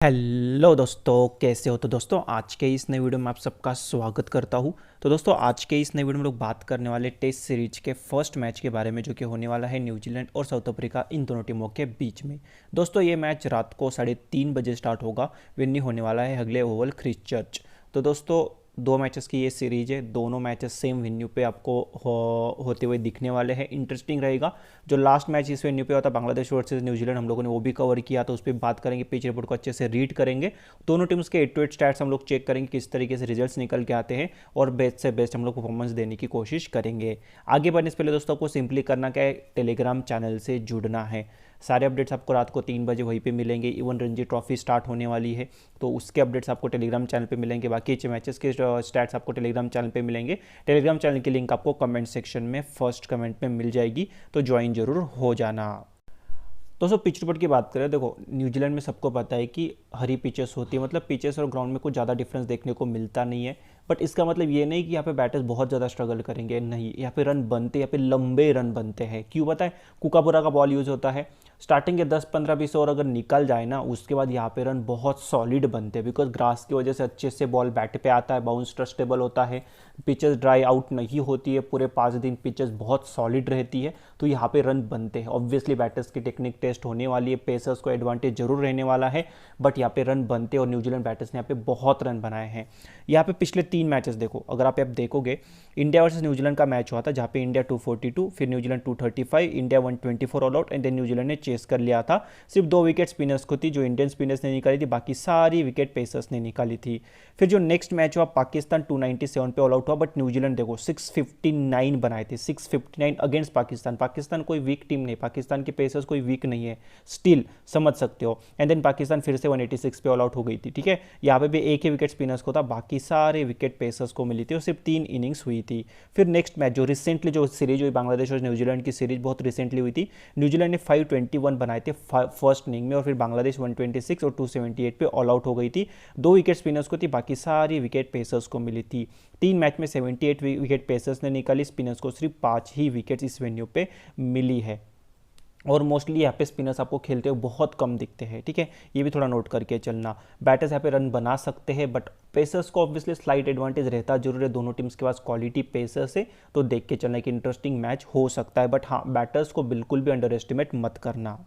Hello दोस्तों, कैसे हो? तो दोस्तों आज के इस नए वीडियो में आप सबका स्वागत करता हूं। तो दोस्तों आज के इस नए वीडियो में लोग बात करने वाले टेस्ट सीरीज के फर्स्ट मैच के बारे में, जो कि होने वाला है न्यूजीलैंड और साउथ अफ्रीका इन दोनों टीमों के बीच में। दोस्तों ये मैच रात को 3:30 बजे स्टार्ट होगा। विन्नी होने वाला है अगले ओवल क्राइस्टचर्च। तो दोस्तों दो मैचेस की ये सीरीज है, दोनों मैचेस सेम वेन्यू पे आपको होते हुए दिखने वाले हैं। इंटरेस्टिंग रहेगा। जो लास्ट मैच इस वेन्यू पे होता बांग्लादेश वर्सेस न्यूजीलैंड, हम लोगों ने वो भी कवर किया, तो उस पर बात करेंगे, पिच रिपोर्ट को अच्छे से रीड करेंगे, दोनों टीम्स के 8-8 स्टैट्स हम लोग चेक करेंगे, किस तरीके से रिजल्ट्स निकल के आते हैं और बेस्ट से बेस्ट हम लोग परफॉर्मेंस देने की कोशिश करेंगे। आगे बढ़ने से पहले दोस्तों को सिंपली करना क्या है, टेलीग्राम चैनल से जुड़ना है। सारे अपडेट्स आपको रात को 3 बजे वहीं पे मिलेंगे। इवन रणजी ट्रॉफी स्टार्ट होने वाली है, तो उसके अपडेट्स आपको टेलीग्राम चैनल पे मिलेंगे। बाकी मैचेस के स्टैट्स आपको टेलीग्राम चैनल पे मिलेंगे। टेलीग्राम चैनल की लिंक आपको कमेंट सेक्शन में फर्स्ट कमेंट में मिल जाएगी, तो ज्वाइन जरूर हो जाना। दोस्तों पिच रिपोर्ट की बात करें, देखो न्यूजीलैंड में सबको पता है कि हरी पिचेस होती है, मतलब पिचेस और ग्राउंड में कुछ ज़्यादा डिफरेंस देखने को मिलता नहीं है। बट इसका मतलब ये नहीं कि यहाँ पे बैटर्स बहुत ज़्यादा स्ट्रगल करेंगे, नहीं, यहाँ पे रन बनते, यहाँ पे लंबे रन बनते हैं। क्यों पता है? कुकाबुरा का बॉल यूज़ होता है। स्टार्टिंग के 10-15-20 ओवर अगर निकल जाए ना, उसके बाद यहाँ पे रन बहुत सॉलिड बनते हैं, बिकॉज ग्रास की वजह से अच्छे से बॉल बैट पे आता है, बाउंस ट्रस्टेबल होता है, पिचेस ड्राई आउट नहीं होती है, पूरे 5 दिन पिचेस बहुत सॉलिड रहती है, तो यहाँ पे रन बनते हैं। ऑब्वियसली बैटर्स की टेक्निक टेस्ट होने वाली है, पेसर्स को एडवांटेज जरूर रहने वाला है, बट यहाँ पे रन बनते हैं और न्यूजीलैंड बैटर्स ने यहाँ पे बहुत रन बनाए हैं। यहाँ पे पिछले 3 मैचेस देखो, अगर आप देखोगे, इंडिया वर्सेस न्यूजीलैंड का मैच हुआ था, जहाँ पे इंडिया 242, फिर New Zealand 235, India 124 all out, and then New Zealand ने चेस कर लिया था। सिर्फ 2 विकेट स्पिनर्स को थी, जो इंडियन स्पिनर्स ने निकाली थी, बाकी सारी विकेट पेसर्स ने निकाली थी। फिर जो नेक्स्ट मैच हुआ, पाकिस्तान 297 पे ऑल आउट हुआ, बट न्यूजीलैंड देखो 659 बनाए थे, 659 अगेंस्ट पाकिस्तान। पाकिस्तान कोई वीक टीम नहीं, पाकिस्तान के पेसर्स कोई वीक नहीं है, स्टिल समझ सकते हो। एंड देन पाकिस्तान फिर से 186 पे ऑल आउट हो गई थी, ठीक है। यहाँ पे भी एक ही विकेट स्पिनर्स को था, बाकी सारे विकेट पेसर्स को मिली थी और सिर्फ 3 इनिंग्स हुई थी। फिर नेक्स्ट मैच जो रिसेंटली जो सीरीज हुई, बांग्लादेश और न्यूजीलैंड की सीरीज बहुत रिसेंटली हुई थी, न्यूजीलैंड ने 521 बनाए थे फर्स्ट इनिंग में, और फिर बांग्लादेश 126 और 278 पे ऑल आउट हो गई थी। 2 विकेट स्पिनर्स को थी, बाकी सारी विकेट पेसर्स को मिली थी। 3 मैच में 78 विकेट पेसर्स ने निकाली, स्पिनर्स को सिर्फ 5 ही विकेट्स इस वेन्यू पे मिली है। और मोस्टली यहाँ पे स्पिनर्स आपको खेलते हुए बहुत कम दिखते हैं, ठीक है, ये भी थोड़ा नोट करके चलना। बैटर्स यहाँ पे रन बना सकते हैं, बट पेसर्स को ऑब्वियसली स्लाइट एडवांटेज रहता जरूर है, दोनों टीम्स के पास क्वालिटी पेसर्स है, तो देख के चलना कि इंटरेस्टिंग मैच हो सकता है। बट हाँ, बैटर्स को बिल्कुल भी अंडर एस्टिमेट मत करना।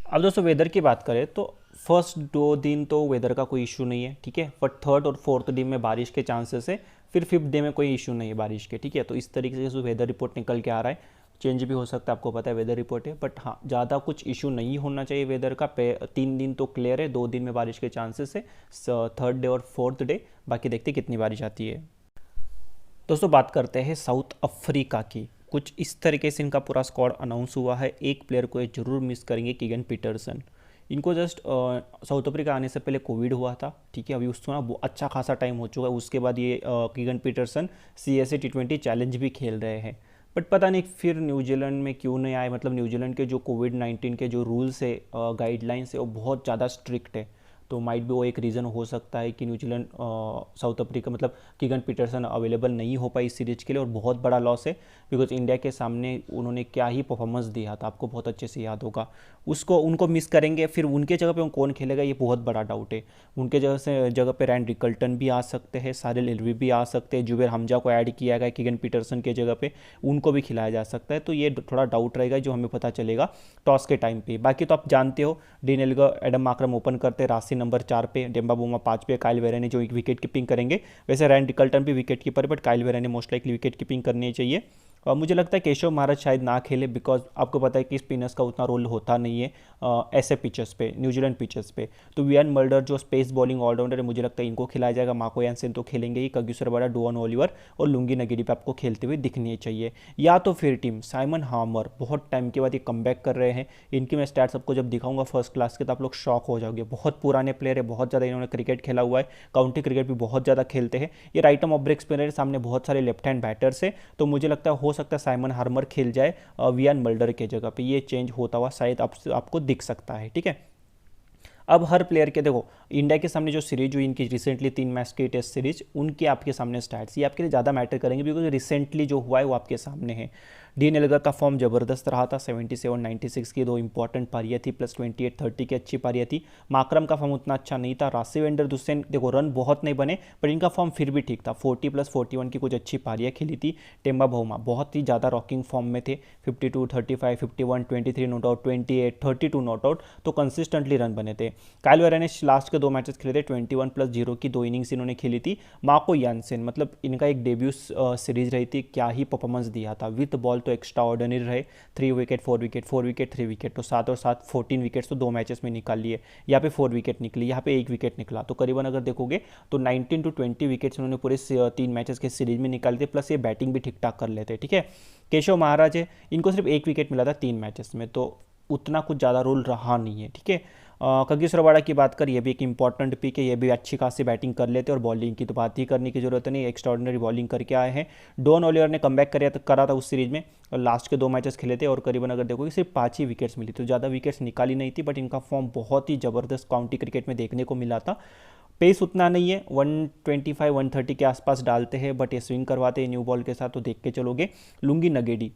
अब दोस्तों वेदर की बात करें तो फर्स्ट 2 दिन तो वेदर का कोई इशू नहीं है, ठीक है, बट थर्ड और फोर्थ डे में बारिश के चांसेस है, फिर 5th डे में कोई इशू नहीं है बारिश के, ठीक है। तो इस तरीके से वेदर रिपोर्ट निकल के आ रहा है, चेंज भी हो सकता है, आपको पता है वेदर रिपोर्ट है, बट हाँ ज़्यादा कुछ इशू नहीं होना चाहिए वेदर का। 3 दिन तो क्लियर है, 2 दिन में बारिश के चांसेस है, थर्ड डे और फोर्थ डे, बाकी देखते कितनी बारिश आती है। दोस्तों बात करते हैं साउथ अफ्रीका की। कुछ इस तरीके से इनका पूरा स्क्वाड अनाउंस हुआ है। एक प्लेयर को ये जरूर मिस करेंगे, कीगन पीटरसन। इनको जस्ट साउथ अफ्रीका आने से पहले कोविड हुआ था, ठीक है, अभी उसको ना वो अच्छा खासा टाइम हो चुका है। उसके बाद ये Keegan Petersen CSA T20 challenge भी खेल रहे हैं, बट पता नहीं फिर न्यूजीलैंड में क्यों नहीं आए। मतलब न्यूजीलैंड के जो कोविड-19 के जो रूल्स है, गाइडलाइंस है, वो बहुत ज़्यादा स्ट्रिक्ट है, तो माइट भी वो एक रीज़न हो सकता है कि न्यूजीलैंड साउथ अफ्रीका मतलब कीगन पीटरसन अवेलेबल नहीं हो पाई इस सीरीज के लिए, और बहुत बड़ा लॉस है, बिकॉज इंडिया के सामने उन्होंने क्या ही परफॉर्मेंस दिया था, आपको बहुत अच्छे से याद होगा। उनको मिस करेंगे। फिर उनके जगह पे कौन खेलेगा, ये बहुत बड़ा डाउट है। उनके जगह पे रैन रिकल्टन भी आ सकते हैं, सारिल हिलरी भी आ सकते हैं, जुबेर हमजा को ऐड किया गया कीगन पीटरसन के जगह पे, उनको भी खिलाया जा सकता है। तो ये थोड़ा डाउट रहेगा, जो हमें पता चलेगा टॉस के टाइम पे। बाकी तो आप जानते हो, dean Elgar, Adam Markram open करते, राशि नंबर 4 पे, डेम्बा बुमा 5 पे, काइल वेरेने जो एक विकेट कीपिंग करेंगे। वैसे रैन रिकल्टन भी विकेट कीपर है, but Kyle Verreynne most likely wicket keeping करनी चाहिए। और मुझे लगता है केशव महाराज शायद ना खेले, बिकॉज आपको पता है कि स्पिनर्स का उतना रोल होता नहीं है ऐसे पिचेस पे, न्यूजीलैंड पिचेस पे। तो वियान मल्डर जो स्पेस बॉलिंग ऑलराउंडर है, मुझे लगता है इनको खिलाया जाएगा। मार्को यानसेन तो खेलेंगे ही, कगिसो रबाडा, डुआन ओलिवर और लुंगी नगीरी पे आपको खेलते हुए दिखनी चाहिए। या तो फिर टीम साइमन हार्मर, बहुत टाइम के बाद ये कमबैक कर रहे हैं, इनकी मैं स्टैट्स आपको जब दिखाऊंगा फर्स्ट क्लास के, तो आप लोग शॉक हो जाओगे। बहुत पुराने प्लेयर है, बहुत ज़्यादा इन्होंने क्रिकेट खेला हुआ है, काउंटी क्रिकेट भी बहुत ज़्यादा खेलते हैं। ये right arm off break spinner है, सामने बहुत सारे लेफ्ट हैंड बैटर्स है, तो मुझे लगता है हो सकता है साइमन हार्मर खेल जाए वियान मल्डर के जगह पे। ये चेंज होता हुआ शायद आपको दिख सकता है, ठीक है। अब हर प्लेयर के देखो, इंडिया के सामने जो सीरीज हुई इनकी रिसेंटली 3 मैच की टेस्ट सीरीज, उनके आपके सामने स्टैट्स ये आपके लिए ज़्यादा मैटर करेंगे, बिकॉज रिसेंटली जो हुआ है वो आपके सामने है। डीन एल्गर का फॉर्म जबरदस्त रहा था, 77 96 की दो इंपॉर्टेंट पारियाँ थी, प्लस 28 30 की अच्छी पारियाँ थी। माकरम का फॉर्म उतना अच्छा नहीं था। राशिवेंद्र दुसेन देखो रन बहुत नहीं बने पर इनका फॉर्म फिर भी ठीक था, 40 प्लस 41 की कुछ अच्छी पारियाँ खेली थी। टेम्बा भौमा बहुत ही ज़्यादा रॉकिंग फॉर्म में थे, 52 35 51 23 नॉट आउट, 28 32 नॉट आउट, तो कंसिस्टेंटली रन बने थे। काइल वेरा ने लास्ट के दो मैचेस खेले थे, 21 प्लस 0 की दो इनिंग्स इन्होंने खेली थी। मार्को यानसेन मतलब इनका एक डेब्यू सीरीज रही थी, क्या ही परफॉर्मेंस दिया था, विथ बॉल तो एक्स्ट्रा ऑर्डिनरी रहे, 3 विकेट 4 विकेट 4 विकेट 3 विकेट, तो 7 और 7 14 विकेट्स तो दो मैचेस में निकाल लिए। यहाँ पे 4 विकेट निकली, यहाँ पे 1 विकेट निकला, तो करीबन अगर देखोगे तो 19 to 20 विकेट्स उन्होंने पूरे 3 मैचेस के सीरीज में निकाले थे, प्लस ये बैटिंग भी ठीक ठाक कर लेते, ठीक है। केशव महाराज है, इनको सिर्फ 1 विकेट मिला था 3 मैचेस में, तो उतना कुछ ज़्यादा रोल रहा नहीं है, ठीक है। कगिस रबाडा की बात कर, ये भी एक इंपॉर्टेंट पिक है, ये भी अच्छी खासी बैटिंग कर लेते, और बॉलिंग की तो बात ही करने की जरूरत नहीं, एक्स्ट्राऑर्डिनरी बॉलिंग करके आए हैं। डॉन ओलिवर ने कमबैक करा था उस सीरीज में, और लास्ट के 2 मैचेस खेले थे, और करीबन अगर देखोगे सिर्फ 5 ही विकेट्स मिली, तो ज़्यादा विकेट्स निकाली नहीं थी, बट इनका फॉर्म बहुत ही ज़बरदस्त काउंटी क्रिकेट में देखने को मिला था। पेस उतना नहीं है, 125 130 के आसपास डालते हैं, बट ये स्विंग करवाते हैं न्यू बॉल के साथ, तो देख के चलोगे। लुंगी नगेडी,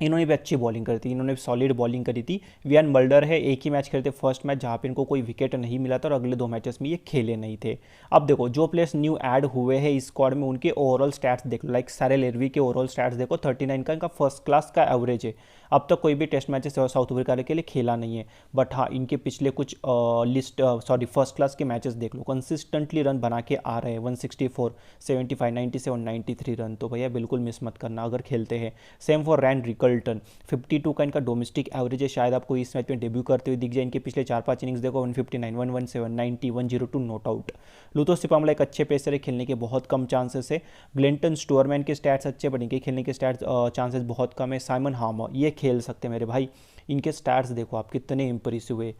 इन्होंने भी अच्छी बॉलिंग करी थी, इन्होंने भी सॉलिड बॉलिंग करी थी। वियान मल्डर है, एक ही मैच खेलते फर्स्ट मैच, जहाँ पे इनको कोई विकेट नहीं मिला था, और अगले 2 मैचेस में ये खेले नहीं थे। अब देखो जो प्लेयर्स न्यू ऐड हुए हैं इस स्क्वाड में, उनके ओवरऑल स्टैट्स देख लो, लाइक सारे लेरवी के ओवरऑल स्टैट्स देखो, 39 का इनका फर्स्ट क्लास का एवरेज है। अब तक कोई भी टेस्ट मैचेस साउथ अफ्रीका के लिए खेला नहीं है, बट हाँ इनके पिछले कुछ फर्स्ट क्लास के मैचेस देख लो, कंसिस्टेंटली रन बना के आ रहे हैं, 164 75 97 93 रन, तो भैया बिल्कुल मिस मत करना अगर खेलते हैं। सेम फॉर रैन रिकल्टन, 52 का इनका डोमेस्टिक एवरेज है, शायद आपको इस मैच में डेब्यू करते हुए दिख जाए। इनके पिछले 4-5 इनिंग्स देखो, 159 117 90 102 नॉट आउट। लुतो सिपामला एक अच्छे पेसर है, खेलने के बहुत कम चांसेस है। ग्लेंटन स्टोरमैन के स्टैट्स अच्छे, बट इनके खेलने के स्टैट्स चांसेस बहुत कम है। साइमन हार्मर ये खेल सकते हैं मेरे भाई, इनके स्टैट्स देखो आप कितने इंप्रेसिव हुए,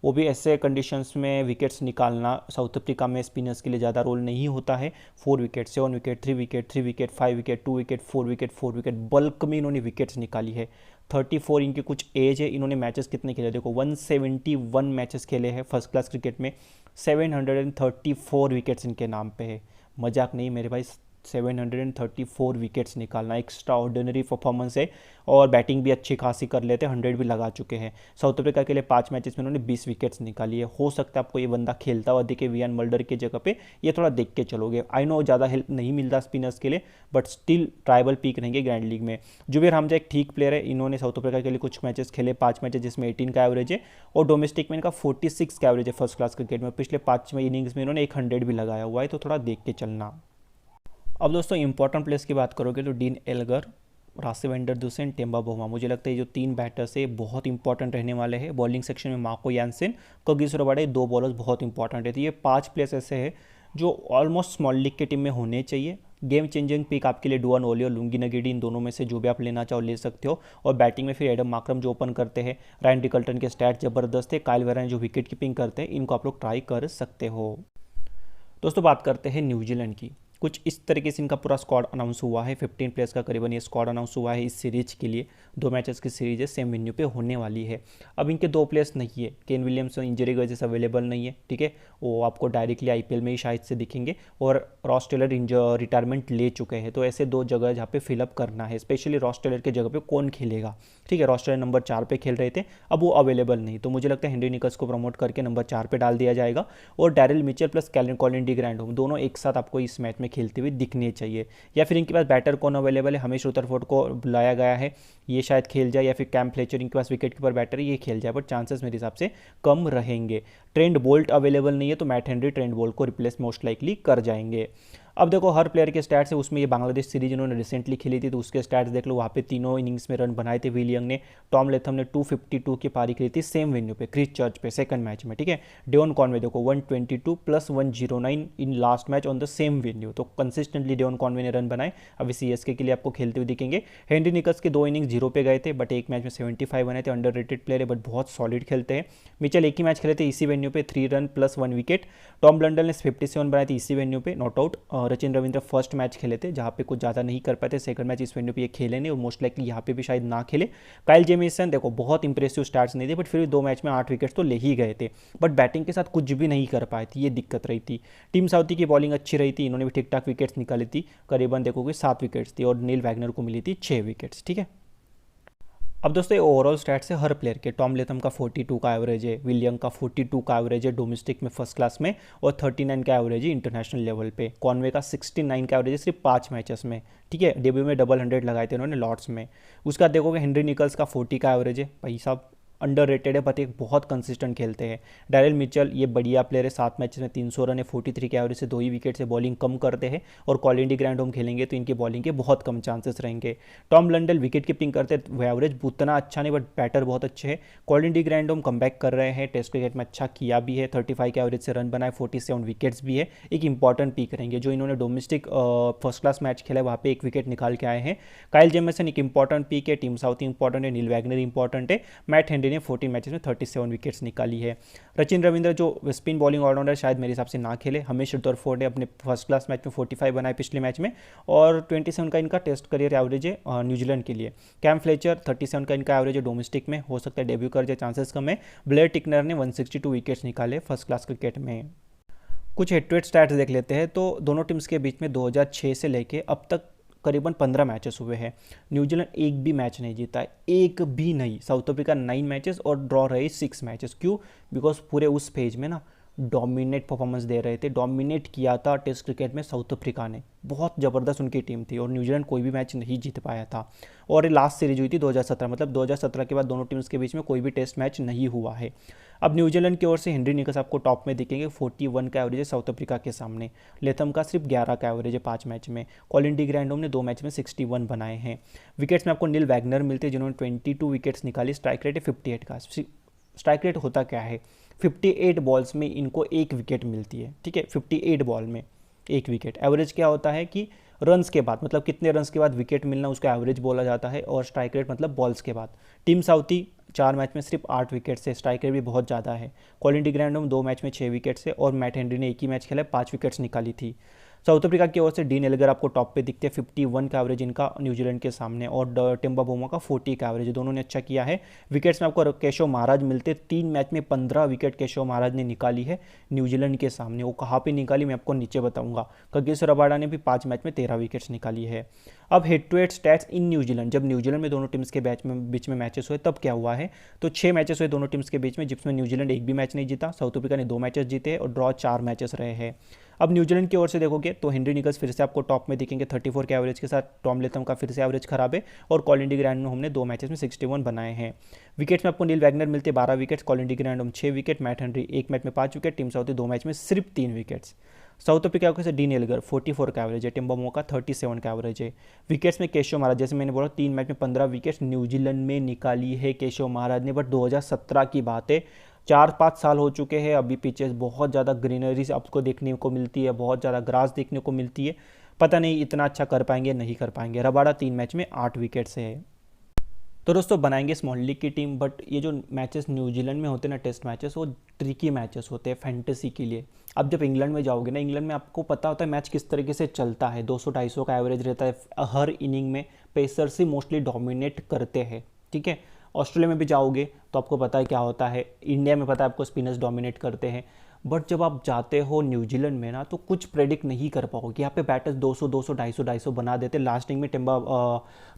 वो भी ऐसे कंडीशंस में विकेट्स निकालना साउथ अफ्रीका में स्पिनर्स के लिए ज़्यादा रोल नहीं होता है। 4 wicket 7 wicket 3 wicket 3 wicket 5 wicket 2 wicket 4 wicket 4 wicket, bulk में इन्होंने विकेट्स निकाली है। 34 इनकी कुछ एज है, इन्होंने मैचेस कितने खेले देखो, 171 मैचेस खेले हैं फर्स्ट क्लास क्रिकेट में, 734 विकेट्स इनके नाम पे है, मजाक नहीं मेरे भाई, 734 विकेट्स निकालना एक्स्ट्रा ऑर्डिनरी परफॉर्मेंस है, और बैटिंग भी अच्छी खासी कर लेते हैं, 100 भी लगा चुके हैं। साउथ अफ्रीका के लिए 5 मैचेस में उन्होंने 20 विकेट्स निकाली है। हो सकता है आपको ये बंदा खेलता हुआ दिखे वियान मल्डर की जगह पे, ये थोड़ा देख के चलोगे। आई नो ज़्यादा हेल्प नहीं मिलता स्पिनर्स के लिए, बट स्टिल ट्राइबल पीक रहेंगे ग्रैंड लीग में। जुबेर हमजा एक ठीक प्लेयर है, इन्होंने साउथ अफ्रीका के लिए कुछ मैचेस खेले, 5 मैचेस जिसमें 18 का एवरेज है, और डोमेस्टिक में इनका 46 का एवरेज है फर्स्ट क्लास क्रिकेट में। पिछले 5 इनिंग्स में इन्होंने 100 भी लगाया हुआ है, तो थोड़ा देख के चलना। अब दोस्तों इंपॉर्टेंट प्लेयर्स की बात करोगे तो dean Elgar, राशिवेंद्र Dussen, Temba Bhauma, मुझे लगता है ये जो 3 बैटर्स है बहुत इंपॉर्टेंट रहने वाले हैं। बॉलिंग सेक्शन में Marco Jansen, Kagiso Rabada, 2 bowlers बहुत इंपॉर्टेंट है। तो ये 5 प्लेयर्स ऐसे हैं जो ऑलमोस्ट स्मॉल लीग के टीम में होने चाहिए। गेम चेंजिंग पिक आपके लिए डुआन ओली और लुंगी नगेडी, इन दोनों में से जो भी आप लेना चाहो ले सकते हो। और बैटिंग में फिर एडम मार्करम जो ओपन करते हैं, रायन रिकल्टन के स्टैट जबरदस्त है, काइल वेरा जो विकेट कीपिंग करते हैं, इनको आप लोग ट्राई कर सकते हो। दोस्तों बात करते हैं न्यूजीलैंड की, कुछ इस तरीके से इनका पूरा स्क्वाड अनाउंस हुआ है, 15 प्लेयर्स का करीबन ये स्क्वाड अनाउंस हुआ है इस सीरीज के लिए। 2 मैचेस की सीरीज है, सेम वेन्यू पे होने वाली है। अब इनके 2 प्लेयर्स नहीं है, केन विलियमसन इंजरी की वजह से अवेलेबल नहीं है, ठीक है, वो आपको डायरेक्टली आईपीएल में ही शायद से दिखेंगे, और रॉस टेलर रिटायरमेंट ले चुके हैं। तो ऐसे 2 जगह जहाँ पे फिलअप करना है, स्पेशली रॉस टेलर के जगह पे कौन खेलेगा, ठीक है। रॉस टेलर नंबर 4 पे खेल रहे थे, अब वो अवेलेबल नहीं, तो मुझे लगता है हेनरी निकल्स को प्रमोट करके नंबर 4 पे डाल दिया जाएगा, और Daryl Mitchell plus Colin de Grandhomme दोनों एक साथ आपको इस मैच में खेलते हुए दिखने चाहिए। या फिर इनके पास बैटर कौन अवेलेबल है, हमेश रुदरफोर्ड को बुलाया गया है, ये शायद खेल जाए, या फिर कैम फ्लेचर इनके पास विकेट कीपर बैटर है, ये खेल जाए, बट चांसेस मेरे हिसाब से कम रहेंगे। ट्रेंट बोल्ट अवेलेबल नहीं है, तो मैट हेनरी ट्रेंट बोल्ट को रिप्लेस मोस्ट लाइकली कर जाएंगे। अब देखो हर प्लेयर के स्टैट्स है, उसमें ये बांग्लादेश सीरीज इन्होंने रिसेंटली खेली थी, तो उसके स्टैट्स देख लो, वहाँ पे 3 इनिंग्स में रन बनाए थे विल यंग ने, टॉम लेथम ने 252 की पारी खेली थी सेम वेन्यू पे, क्रिस चर्च पे, सेकंड मैच में, ठीक है। डेवन कॉनवे देखो 122 plus 109 in last match on the same venue, तो कंसिस्टेंटली डेवन कॉनवे ने रन बनाए। अभी सीएसके के लिए आपको खेलते हुए दिखेंगे। हेनरी निकल्स के 2 इनिंग्स 0 पे गए थे, बट एक मैच में 75 बने थे, अंडररेटेड प्लेयर है, बट बहुत सॉलिड खेलते हैं। मिचेल एक ही मैच खेले थे इसी वेन्यू पे, 3 run plus 1 wicket. Tom Blundell ने 57 बनाए थे इसी वेन्यू पे, not out. Rachin Ravindra first match खेले थे, जहाँ पे कुछ ज़्यादा नहीं कर पाते, सेकंड मैच इस वेन्यू पे ये खेले नहीं, और मोस्ट लाइकली यहाँ पे भी शायद ना खेले। काइल जेमिसन देखो बहुत इंप्रेसिव स्टार्ट्स नहीं थे, बट फिर भी 2 मैच में 8 विकेट्स तो ले ही गए थे, बट बैटिंग के साथ कुछ भी नहीं कर पाए थे, ये दिक्कत रही थी। टीम साउथी की बॉलिंग अच्छी रही थी, इन्होंने भी ठीक ठाक विकेट्स निकाली थी, करीबन देखोगे 7 विकेट्स थी, और नील वैगनर को मिली थी 6 विकेट्स, ठीक है। अब दोस्तों ये ओवरऑल स्टैट्स है हर प्लेयर के। टॉम लेथम का 42 का एवरेज है, विलियम का 42 का एवरेज है डोमेस्टिक में फर्स्ट क्लास में, और 39 का एवरेज है इंटरनेशनल लेवल पे। कॉनवे का 69 का एवरेज है सिर्फ 5 मैचेस में, ठीक है। डेब्यू में डबल 100 लगाए थे उन्होंने लॉर्ड्स में। उसका देखोगे हेनरी निकल्स का 40 का एवरेज है, भाई साहब अंडर रेटेड है, बट एक बहुत कंसिस्टेंट खेलते हैं। डैरिल मिचेल ये बढ़िया प्लेयर है, 7 मैचेस में 300 रन है, 43 के एवरेज से 2 ही विकेट से बॉलिंग कम करते हैं, और कॉलिन डी ग्रैंड होम खेलेंगे तो इनकी बॉलिंग के बहुत कम चांसेस रहेंगे। टॉम लंडल विकेट कीपिंग करते हैं, वो एवरेज उतना अच्छा नहीं बट बैटर बहुत अच्छे हैं। Colin de grand home comeback कर रहे हैं, टेस्ट क्रिकेट में अच्छा किया भी है, 35 के एवरेज से रन बनाए, 47 विकेट्स भी है, एक इंपॉर्टेंट पीक रहेंगे। जो इन्होंने डोमेस्टिक फर्स्ट क्लास मैच खेला है वहाँ पे एक विकेट निकाल के आए हैं। काइल जेमिसन एक इंपॉर्टेंट पीक है, टीम साउथ इंपॉर्टेंट है, नील वैगनर इंपॉर्टेंट है। मैट हेनरी ने 14 मैचेस में 37 विकेट्स निकाली है। सचिन रविंद्र जो स्पिन बॉलिंग ऑलराउंडर शायद मेरे हिसाब से ना खेले, हमेश रुदरफोर्ड ने अपने फर्स्ट क्लास मैच में 45 बनाए पिछले मैच में, और 27 का इनका टेस्ट करियर एवरेज है न्यूजीलैंड के लिए। कैम फ्लेचर 37 का इनका एवरेज है डोमेस्टिक में, हो सकता है डेब्यू कर जाए, चांसेस कम है। ब्लेयर टिकनर ने 162 विकेट्स निकाले फर्स्ट क्लास क्रिकेट में। कुछ हेड टू हेड स्टैट्स देख लेते हैं तो दोनों टीम्स के बीच में 2006 से लेके अब तक करीबन 15 मैचेस हुए हैं। न्यूजीलैंड एक भी मैच नहीं जीता है, एक भी नहीं। साउथ अफ्रीका 9 मैचेस और ड्रॉ रहे 6 मैचेस। क्यों? बिकॉज पूरे उस फेज में ना डोमिनेट परफॉर्मेंस दे रहे थे, डोमिनेट किया था टेस्ट क्रिकेट में साउथ अफ्रीका ने, बहुत ज़बरदस्त उनकी टीम थी, और न्यूजीलैंड कोई भी मैच नहीं जीत पाया था। और लास्ट सीरीज हुई थी 2017, मतलब 2017 के बाद दोनों टीम्स के बीच में कोई भी टेस्ट मैच नहीं हुआ है। अब न्यूजीलैंड की ओर से हेनरी निकल्स आपको टॉप में दिखेंगे, 41 का एवरेज है साउथ अफ्रीका के सामने। लेथम का सिर्फ 11 का एवरेज है 5 मैच में। कॉलिन डी ग्रैंड होम ने 2 मैच में 61 बनाए हैं। विकेट्स में आपको नील वैगनर मिलते हैं जिन्होंने 22 विकेट्स निकाली, स्ट्राइक रेट है 58 का। स्ट्राइक रेट होता क्या है, 58 बॉल्स में इनको एक विकेट मिलती है, ठीक है, 58 बॉल में एक विकेट। एवरेज क्या होता है कि रन्स के बाद, मतलब कितने रन्स के बाद विकेट मिलना, उसका एवरेज बोला जाता है, और स्ट्राइक रेट मतलब बॉल्स के बाद। टीम साउथी 4 मैच में सिर्फ 8 विकेट से, स्ट्राइक रेट भी बहुत ज़्यादा है। Colin de grand home 2 match में 6 विकेट से, और मैट हेनरी ने एक ही मैच खेला 5 विकेट्स निकाली थी। साउथ अफ्रीका की ओर से डीन एल्गर आपको टॉप पे दिखते हैं, 51 का एवरेज इनका न्यूजीलैंड के सामने, और टिम्बा बोमा का 40 का एवरेज, दोनों ने अच्छा किया है। विकेट्स में आपको केशव महाराज मिलते, 3 मैच में 15 विकेट केशव महाराज ने निकाली है न्यूजीलैंड के सामने। वो कहाँ पे निकाली मैं आपको नीचे बताऊंगा। कगिसो रबाडा ने भी 5 मैच में 13 विकेट्स निकाली है। अब head to head stats in New Zealand, जब न्यूजीलैंड में दोनों टीम्स के बीच में मैचेस हुए तब क्या हुआ है, तो 6 मैचेस हुए दोनों टीम्स के बीच में, जिसमें न्यूजीलैंड एक भी मैच नहीं जीता, साउथ अफ्रीका ने 2 मैचेस जीते, और ड्रॉ 4 मैचेस रहे हैं। अब न्यूजीलैंड की ओर से देखोगे तो हेनरी निकल्स फिर से आपको टॉप में दिखेंगे 34 के एवरेज के साथ। टॉम लेथम का फिर से एवरेज खराब है, और कॉलिन डी ग्रैंड होम ने 2 मैचेस में 61 बनाए हैं। विकेट्स में आपको नील वैगनर मिलते 12 wickets, Colin de grand home 6 wicket, Matt Henry 1 match में 5 विकेट, टीम साउथ 2 मैच में सिर्फ 3 विकेट्स। साउथ अफ्रीका के डीन एल्गर 44 का एवरेज है, टिम्बा बोमा का 37 का एवरेज है। विकेट्स में केशव महाराज, जैसे मैंने बोला 3 मैच में 15 विकेट्स न्यूजीलैंड में निकाली है केशव महाराज ने, बट 2017 की बात है, 4-5 साल हो चुके हैं। अभी पिचेस बहुत ज़्यादा ग्रीनरी आपको देखने को मिलती है, बहुत ज़्यादा ग्रास देखने को मिलती है, पता नहीं इतना अच्छा कर पाएंगे नहीं कर पाएंगे। रबाडा 3 मैच में 8 विकेट से है। तो दोस्तों बनाएंगे स्मॉल लीग की टीम, बट ये जो मैचेस न्यूजीलैंड में होते हैं ना टेस्ट मैचेस, वो ट्रिकी मैचेस होते हैं फैंटेसी के लिए। अब जब इंग्लैंड में जाओगे ना, इंग्लैंड में आपको पता होता है मैच किस तरीके से चलता है, 200-250 का एवरेज रहता है हर इनिंग में, पेसर्स ही मोस्टली डोमिनेट करते हैं, ठीक है। ऑस्ट्रेलिया में भी जाओगे तो आपको पता है क्या होता है, इंडिया में पता है आपको स्पिनर्स डोमिनेट करते हैं, बट जब आप जाते हो न्यूजीलैंड में ना तो कुछ प्रेडिक्ट नहीं कर पाओगे। यहाँ पे बैटर्स 200 200 250 250 बना देते। लास्ट इनिंग में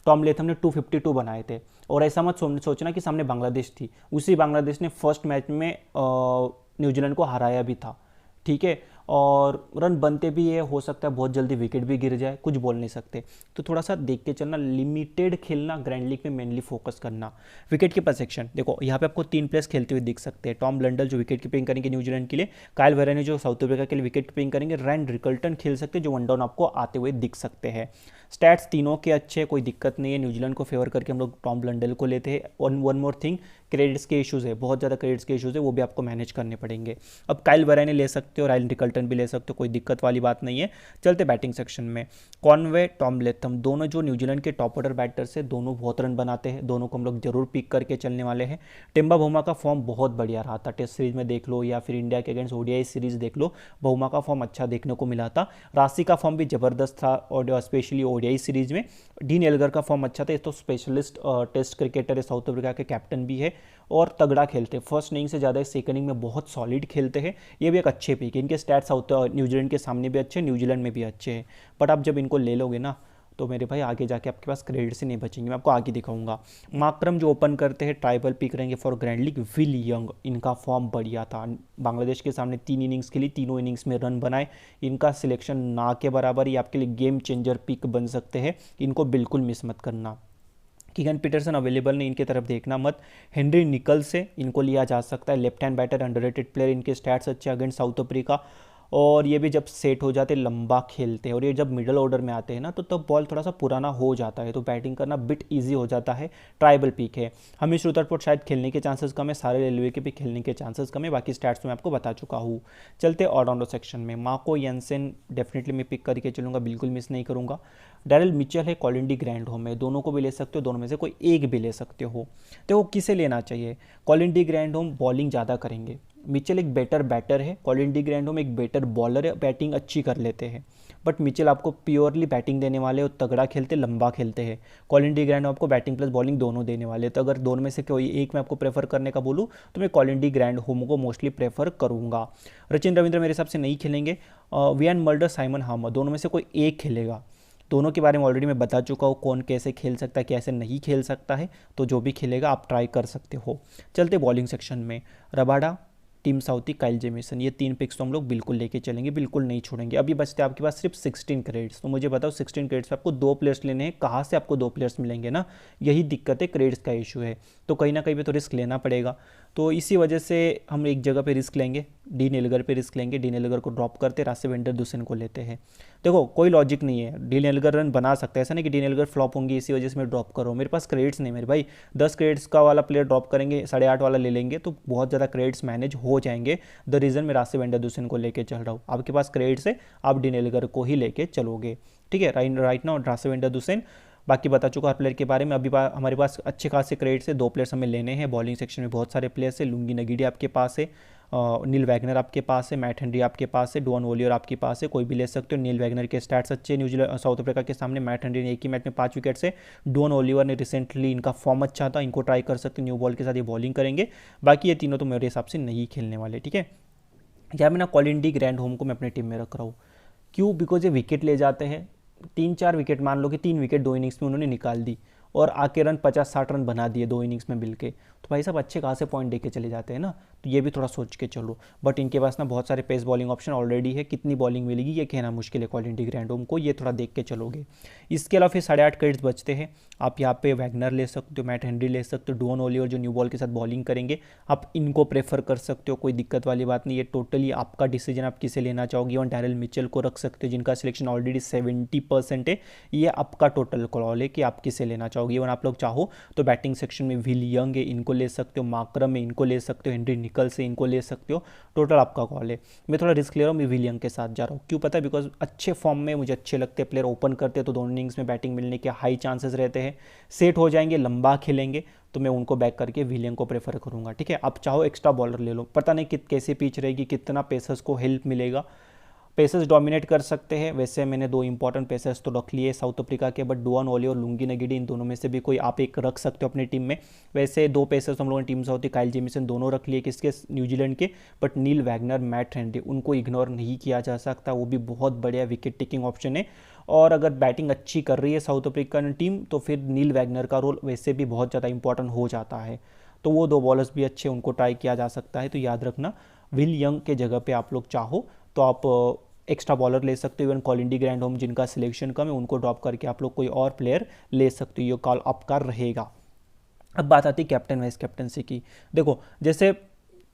टॉम लेथम ने 252 बनाए थे, और ऐसा मत सोचना कि सामने बांग्लादेश थी, उसी बांग्लादेश ने फर्स्ट मैच में न्यूजीलैंड को हराया भी था, ठीक है। और रन बनते भी है, हो सकता है बहुत जल्दी विकेट भी गिर जाए, कुछ बोल नहीं सकते। तो थोड़ा सा देख के चलना, लिमिटेड खेलना, ग्रैंड लीग में मेनली फोकस करना। विकेट कीपर सेक्शन देखो, यहाँ पे आपको 3 प्लेयर्स खेलते हुए दिख सकते हैं। टॉम लंडल जो विकेट कीपिंग करेंगे न्यूजीलैंड के लिए, काइल वेरेने जो साउथ अफ्रीका के लिए विकेट कीपिंग करेंगे, रैन रिकल्टन खेल सकते हैं जो 1 डाउन आपको आते हुए दिख सकते हैं। स्टैट्स तीनों के अच्छे, कोई दिक्कत नहीं है। न्यूजीलैंड को फेवर करके हम लोग टॉम लंडल को लेते हैं। वन मोर थिंग, क्रेडिट्स के इशूज़ है, बहुत ज़्यादा क्रेडिट्स के इशूज़ है, वो भी आपको मैनेज करने पड़ेंगे। अब काइल वेरेने ले सकते हो, रायन रिकल्टन भी ले सकते हो, कोई दिक्कत वाली बात नहीं है। चलते बैटिंग सेक्शन में, कॉनवे, टॉम लेथम, दोनों जो न्यूजीलैंड के टॉप ऑर्डर बैटर्स है, दोनों बहुत रन बनाते हैं, दोनों को हम लोग जरूर पिक करके चलने वाले हैं। टिम्बा बोमा का फॉर्म बहुत बढ़िया रहा था, टेस्ट सीरीज में देख लो या फिर इंडिया के अगेंस्ट ओडीआई सीरीज देख लो, बोमा का फॉर्म अच्छा देखने को मिला था। राशि का फॉर्म भी जबरदस्त था, और स्पेशली ओडीआई सीरीज में डीन एल्गर का फॉर्म अच्छा था। ये तो स्पेशलिस्ट टेस्ट क्रिकेटर है, साउथ अफ्रीका के कैप्टन भी है, और तगड़ा खेलते हैं। फर्स्ट इनिंग से ज़्यादा सेकंड इनिंग में बहुत सॉलिड खेलते हैं। ये भी एक अच्छे पिक है, इनके स्टैट्स साउथ न्यूजीलैंड के सामने भी अच्छे, न्यूजीलैंड में भी अच्छे हैं। बट आप जब इनको ले लोगे ना तो मेरे भाई आगे जाके आपके पास क्रेडिट्स ही नहीं बचेंगे, मैं आपको आगे दिखाऊंगा। माकरम जो ओपन करते हैं ट्राइबल पिक रहेंगे for grand league. Will young, इनका फॉर्म बढ़िया था, बांग्लादेश के सामने 3 इनिंग्स खेली, तीनों इनिंग्स में रन बनाए। इनका सिलेक्शन ना के बराबर ही आपके लिए गेम चेंजर पिक बन सकते हैं, इनको बिल्कुल मिस मत करना। कीगन पीटरसन अवेलेबल नहीं, इनके तरफ देखना मत। हेनरी निकल से इनको लिया जा सकता है, left hand batter, underrated player, इनके स्टैट्स अच्छे अगेंस्ट साउथ अफ्रीका। और ये भी जब सेट हो जाते लंबा खेलते हैं, और ये जब मिडल ऑर्डर में आते हैं ना तो तब बॉल थोड़ा सा पुराना हो जाता है, तो बैटिंग करना बिट इजी हो जाता है। ट्राइबल पिक है। हमीश रुदरफोर्ड शायद खेलने के चांसेस कम है, सारे रेलवे के भी खेलने के चांसेस कम है, बाकी स्टैट्स में आपको बता चुका हूँ। चलते ऑलराउंडर सेक्शन में, मार्को येंसेन डेफिनेटली मैं पिक करके चलूँगा, बिल्कुल मिस नहीं करूँगा। डैरिल मिचेल है, कॉलिन डी ग्रैंडहोम है, दोनों को भी ले सकते हो, दोनों में से कोई एक भी ले सकते हो। तो किसे लेना चाहिए? कॉलिन डी ग्रैंडहोम बॉलिंग ज़्यादा करेंगे, मिचेल एक बेटर बैटर है, कॉलिन डी ग्रैंडहोम एक बेटर बॉलर है, बैटिंग अच्छी कर लेते हैं। बट मिचेल आपको प्योरली बैटिंग देने वाले और तगड़ा खेलते, लंबा खेलते हैं। कॉलिन डी ग्रैंडहोम आपको बैटिंग प्लस बॉलिंग दोनों देने वाले, तो अगर दोनों में से कोई एक मैं आपको प्रेफर करने का बोलूँ तो मैं कॉलिन डी ग्रैंडहोम को मोस्टली प्रेफर करूँगा। सचिन रविंद्र मेरे हिसाब से नहीं खेलेंगे। वियान मल्डर, साइमन हार्मर, दोनों में से कोई एक खेलेगा। दोनों के बारे में ऑलरेडी मैं बता चुका हूँ, कौन कैसे खेल सकता है, कैसे नहीं खेल सकता है, तो जो भी खेलेगा आप ट्राई कर सकते हो। चलते बॉलिंग सेक्शन में, Rabada, team Southee, Kyle Jameson, ये 3 पिक्स तो हम लोग बिल्कुल लेके चलेंगे, बिल्कुल नहीं छोड़ेंगे। अभी बचते हैं आपके पास सिर्फ 16 क्रेडिट्स, तो मुझे बताओ 16 क्रेडिट्स पे आपको 2 प्लेयर्स लेने हैं, कहाँ से आपको 2 प्लेयर्स मिलेंगे ना, यही दिक्कत है, क्रेडिट्स का इशू है, तो कहीं ना कहीं पे तो रिस्क लेना पड़ेगा। तो इसी वजह से हम एक जगह पे रिस्क लेंगे, डी नेल्गर पे रिस्क लेंगे, डी नेल्गर को ड्रॉप करते रासेविंडर दुसेन को लेते हैं। देखो कोई लॉजिक नहीं है, डी नेल्गर रन बना सकता है, ऐसा नहीं कि डी नेल्गर फ्लॉप होंगी इसी वजह से मैं ड्रॉप कर रहा हूँ, मेरे पास क्रेडिट्स नहीं मेरे भाई। 10 क्रेडिट्स का वाला प्लेयर ड्रॉप करेंगे, 8.5 वाला ले लेंगे तो बहुत ज़्यादा क्रेडिट्स मैनेज हो जाएंगे। द रीज़न मैं रासेविंडर दुसेन को लेके चल रहा हूँ, आपके पास क्रेडिट्स है, आप डी नेल्गर को ही लेके चलोगे, ठीक है। राइट नाउ रासेविंडर दुसेन, बाकी बता चुका हर प्लेयर के बारे में। अभी हमारे पास अच्छे खासे क्रेडिट्स है, 2 प्लेयर्स हमें लेने हैं। बॉलिंग सेक्शन में बहुत सारे प्लेयर्स है, लुंगी नगीडी आपके पास है, नील वैगनर आपके पास है, मैट हेनरी आपके पास है, डोन वॉलियर आपके पास है, कोई भी ले सकते हो। नील वैगनर के स्टैट्स अच्छे, न्यूजीलैंड साउथ अफ्रीका के सामने मैट हेनरी ने एक ही मैच में 5 विकेट से, डोन ओलिवर ने रिसेंटली इनका फॉर्म अच्छा था, इनको ट्राई कर सकते, न्यू बॉल के साथ ये बॉलिंग करेंगे। बाकी ये तीनों तो मेरे हिसाब से नहीं खेलने वाले, ठीक है। या मैं ना कॉलिन डी ग्रैंडहोम को मैं अपनी टीम में रख रहा हूँ, क्यों? बिकॉज ये विकेट ले जाते हैं, 3-4 विकेट, मान लो कि 3 विकेट 2 इनिंग्स में उन्होंने निकाल दी, और आके रन 50-60 रन बना दिए 2 इनिंग्स में मिलके, तो भाई साहब अच्छे खासे पॉइंट देके चले जाते हैं ना, तो ये भी थोड़ा सोच के चलो। बट इनके पास ना बहुत सारे पेस बॉलिंग ऑप्शन ऑलरेडी है, कितनी बॉलिंग मिलेगी ये कहना मुश्किल है कॉलिन डी ग्रैंडहोम को, ये थोड़ा देख के चलोगे। इसके अलावा फिर 8.5 क्रेडिट्स बचते हैं, आप यहाँ पे वैगनर ले सकते हो, मैट हेनरी ले सकते हो, डोन ओलिवर जो न्यू बॉल के साथ बॉलिंग करेंगे, आप इनको प्रेफर कर सकते हो, कोई दिक्कत वाली बात नहीं, ये टोटली आपका डिसीजन, आप किसे लेना चाहोगे। और डैरिल मिचेल को रख सकते हो, जिनका सिलेक्शन ऑलरेडी 70% है, ये आपका टोटल कॉल है कि आप किसे लेना चाहोगे। इवन आप लोग चाहो तो बैटिंग सेक्शन में विल यंग है, इनको ले सकते हो, माकरम है, इनको ले सकते हो, हेनरी निकल्स है, इनको ले सकते हो, टोटल आपका कॉल है। मैं थोड़ा रिस्क ले रहा हूँ, मैं विल यंग के साथ जा रहा हूँ, क्यों पता है? बिकॉज अच्छे फॉर्म में मुझे अच्छे लगते हैं प्लेयर, ओपन करते हैं तो दोनों इनिंग्स में बैटिंग मिलने के हाई चांसेस रहते हैं, सेट हो जाएंगे, लंबा खेलेंगे, तो मैं उनको बैक करके विलियम को प्रेफर करूंगा, ठीक है। आप चाहो एक्स्ट्रा बॉलर ले लो, पता नहीं कैसे पिच रहेगी, कितना पेसर्स को हेल्प मिलेगा, पेसर्स डोमिनेट कर सकते हैं। वैसे मैंने 2 इंपॉर्टेंट पेसर्स तो रख लिए साउथ अफ्रीका के, बट डुआन ओली और लुंगी नगीडी, इन दोनों में से भी कोई आप एक रख सकते हो अपनी टीम में। वैसे 2 पेसर्स हम लोगों ने टीम से होती, काइल जेमिसन दोनों रख लिए, किसके? न्यूजीलैंड के। But Neil Wagner, Matt Henry, उनको इग्नोर नहीं किया जा सकता, वो भी बहुत बढ़िया विकेट टेकिंग ऑप्शन है। और अगर बैटिंग अच्छी कर रही है साउथ अफ्रीकन टीम, तो फिर नील वैगनर का रोल वैसे भी बहुत ज़्यादा इंपॉर्टेंट हो जाता है, तो वो 2 बॉलर्स भी अच्छे, उनको ट्राई किया जा सकता है। तो याद रखना, विल यंग के जगह पे आप लोग चाहो तो आप एक्स्ट्रा बॉलर ले सकते हो। इवन कॉलिन डी ग्रैंडहोम जिनका सिलेक्शन कम है, उनको ड्रॉप करके आप लोग कोई और प्लेयर ले सकते हो, ये कॉल आपका रहेगा। अब बात आती है कैप्टन वाइस कैप्टनसी की। देखो जैसे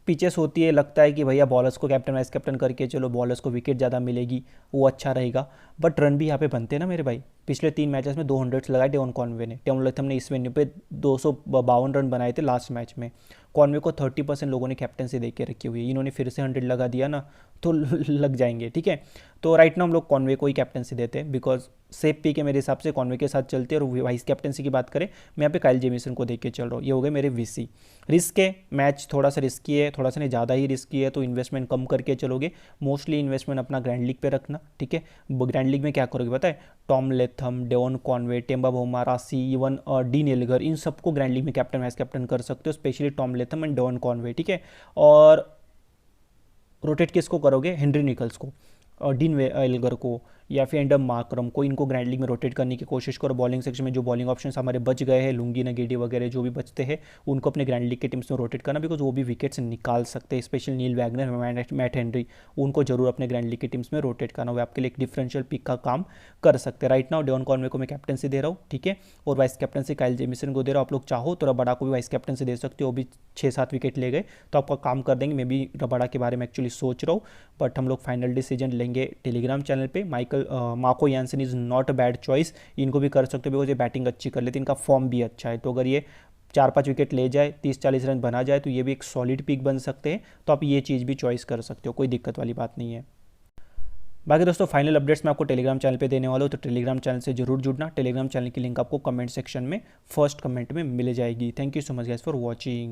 पिचेस होती है, लगता है कि भैया बॉलर्स को कैप्टन वाइस कैप्टन करके चलो, बॉलर्स को विकेट ज़्यादा मिलेगी, वो अच्छा रहेगा, बट रन भी यहाँ पे बनते हैं ना मेरे भाई। पिछले 3 मैचेस में 200 लगाए डेवन कॉनवे ने, टेम लथम ने इस वेन्यू पे 252 रन बनाए थे लास्ट मैच में। कॉनवे को 30% लोगों ने कैप्टनसी दे के रखी हुई है, इन्होंने फिर से 100 लगा दिया ना, तो लग जाएंगे, ठीक है। तो राइट नाउ हम लोग कॉनवे को ही कैप्टनसी देते हैं, बिकॉज सेफ पी के मेरे हिसाब से कॉनवे के साथ चलते हैं। और वाइस कैप्टनसी की बात करें, मैं यहाँ पे काइल जेमिसन को देख के चल रहा हूँ, ये हो गए मेरे वीसी। रिस्क है, मैच थोड़ा सा रिस्की है, थोड़ा सा नहीं ज़्यादा ही रिस्की है, तो इन्वेस्टमेंट कम करके चलोगे, मोस्टली इन्वेस्टमेंट अपना ग्रैंड लीग पे रखना, ठीक है। ग्रैंड लीग में क्या करोगे पता है? Tom Latham, Devon Conway, Temba Bavuma, Rassie, even Dean Elgar, इन सबको ग्रैंड लीग में कैप्टन वाइस कैप्टन कर सकते हो, specially Tom Latham and Devon Conway, ठीक है। और रोटेट किसको करोगे? हेनरी निकल्स को, और डीन एल्गर को, या फिर एंडम मार्करम को, इनको ग्रैंड लीग में रोटेट करने की कोशिश करो। बॉलिंग सेक्शन में जो बॉलिंग ऑप्शन हमारे बच गए हैं, लुंगी नगेडी वगैरह जो भी बचते हैं, उनको अपने ग्रैंड लीग के टीम्स में रोटेट करना, बिकॉज वो भी विकेट्स निकाल सकते हैं। Special Neil Wagner, Matt Henry, उनको जरूर अपने ग्रैंड लीग के टीम्स में रोटेट करना, वो आपके लिए एक डिफरेंशियल पिक का काम कर सकते हैं। राइट नाउ डेवन कॉनवे को मैं कैप्टनसी दे रहा हूँ, ठीक है, और वाइस कैप्टनसी काइल जेमिसन को दे रहा हूँ। आप लोग चाहो तो रबाडा को भी वाइस कैप्टनसी दे सकते हो, वो भी 6-7 विकेट ले गए तो आपका काम कर देंगे। मैं भी रबाडा के बारे में एक्चुअली सोच रहा हूँ, बट हम लोग फाइनल डिसीजन लेंगे टेलीग्राम चैनल पे। Marco Jansen is not a bad choice, इनको भी कर सकते हो बिकॉज ये बैटिंग अच्छी कर लेते हैं, इनका फॉर्म भी अच्छा है। तो अगर ये 4-5 विकेट ले जाए, 30-40 रन बना जाए, तो ये भी एक सॉलिड पिक बन सकते हैं। तो आप ये चीज़ भी चॉइस कर सकते हो, कोई दिक्कत वाली बात नहीं है। बाकी दोस्तों फाइनल अपडेट्स मैं आपको टेलीग्राम चैनल पे देने वाला हूँ, तो टेलीग्राम चैनल से जरूर जुड़ना। टेलीग्राम चैनल की लिंक आपको कमेंट सेक्शन में फर्स्ट कमेंट में मिल जाएगी। Thank you so much guys for watching.